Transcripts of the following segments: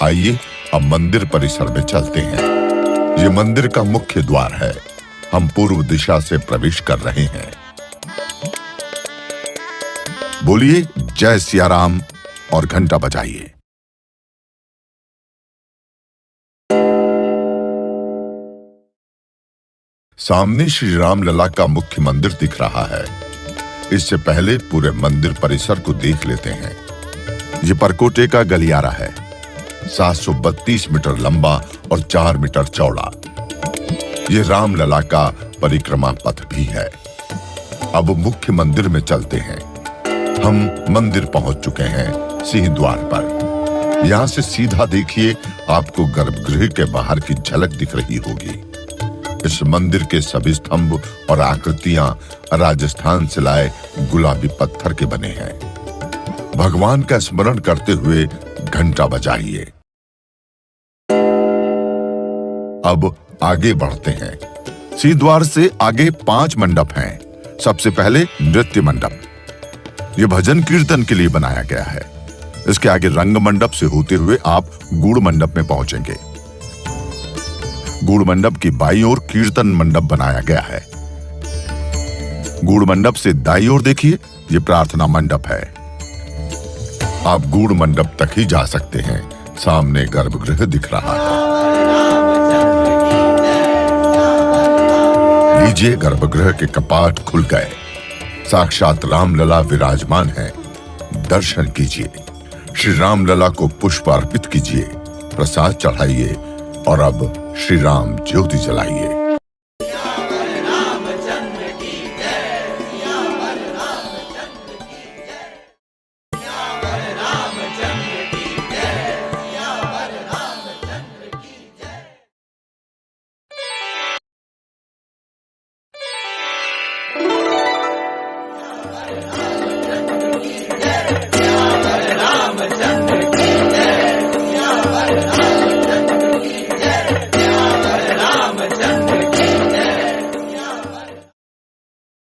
आइए अब मंदिर परिसर में चलते हैं। ये मंदिर का मुख्य द्वार है। हम पूर्व दिशा से प्रवेश कर रहे हैं। बोलिए जय सिया राम और घंटा बजाइए। सामने श्री राम लला का मुख्य मंदिर दिख रहा है। इससे पहले पूरे मंदिर परिसर को देख लेते हैं। ये परकोटे का गलियारा है, 732 मीटर लंबा और 4 मीटर चौड़ा। ये राम लला का परिक्रमा पथ भी है। अब मुख्य मंदिर में चलते हैं। हम मंदिर पहुंच चुके हैं सिंह द्वार पर। यहां से सीधा देखिए, आपको गर्भगृह के बाहर की झलक दिख रही होगी। इस मंदिर के सभी स्तंभ और आकृतियां राजस्थान से लाए गुलाबी पत्थर के बने हैं। भगवान का स्मरण करते हुए घंटा बजाइए। अब आगे बढ़ते हैं। सिंह द्वार से आगे 5 मंडप हैं। सबसे पहले नृत्य मंडप। यह भजन कीर्तन के लिए बनाया गया है। इसके आगे रंग मंडप से होते हुए आप गूढ़ मंडप में पहुंचेंगे। गूढ़ मंडप की बाईं ओर कीर्तन मंडप बनाया गया है। गूढ़ मंडप से दाईं ओर देखिए, यह प्रार्थना मंडप है। आप गूढ़ मंडप तक ही जा सकते हैं। सामने गर्भगृह दिख रहा है। लीजिए, गर्भगृह के कपाट खुल गए। साक्षात रामलला विराजमान है। दर्शन कीजिए। श्री रामलला को पुष्प अर्पित कीजिए, प्रसाद चढ़ाइए और अब श्री राम ज्योति जलाइए।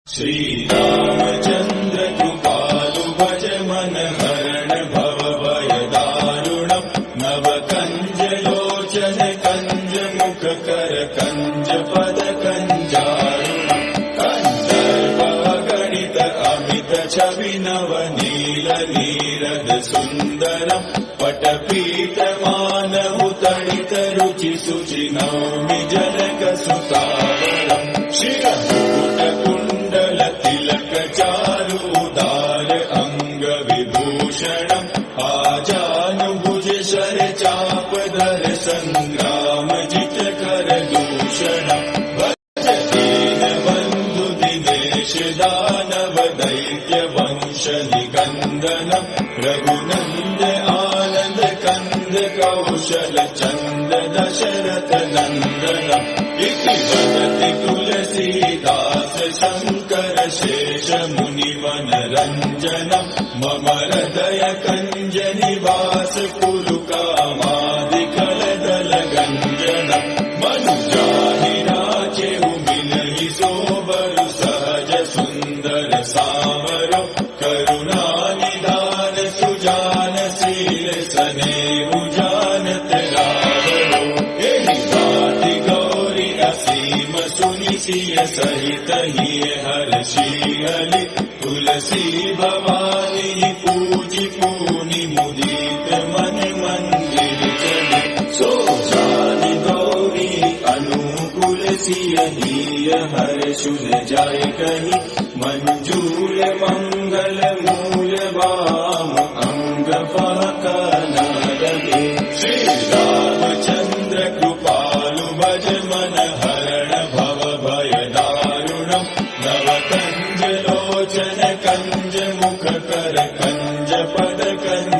श्री रामचंद्र कृपालु भज मन हरण भव भय दारुणम नव कंज लोचन कंज मुख कर कंज पद कंजारुणम कंदर्प गणित अमित छवि नव नील नीरद सुंदरम पटपीत मानव तड़ित रुचि सुचि नौमि जनक सुतावरम शिरमुकुट कुंडल तिलक चारुदार अंग विभूषणम आजानुभुज शर चाप धर संग्राम जित कर दूषणम भज दीन बंधु दिनेश दानव दैत्य वंश निकंदनम रघुनंद आनंद कंद कौशल चंद दशरथ नंदनम इति वदति तुलसीदास शंकर शेष मुनिवन रंजनम मम हृदय कंज निवास कुरु कामादिकल दल गंजनम मनुजाहि राचेहु मिलहि सोबरु सहज सुंदर सावरो करुणा निदान सुजान शील सनेहु जानत रावरो एहि बाति गौरी असीम सुनि सिय सहित ही हर्षियलि तुलसी भवानी पूजि पूनि मुदित मन मंदिर चले सो जानि गौरी अनुकूल सिय ही हर्षुल जाय कहि मंजूर मंगल मूल वाम अंग फहकन लगे श्री रामचंद्र कृपालु भज मन हरण भव भय दारुणम नव कंज लोचन कंज मुख कर कंज पद कंज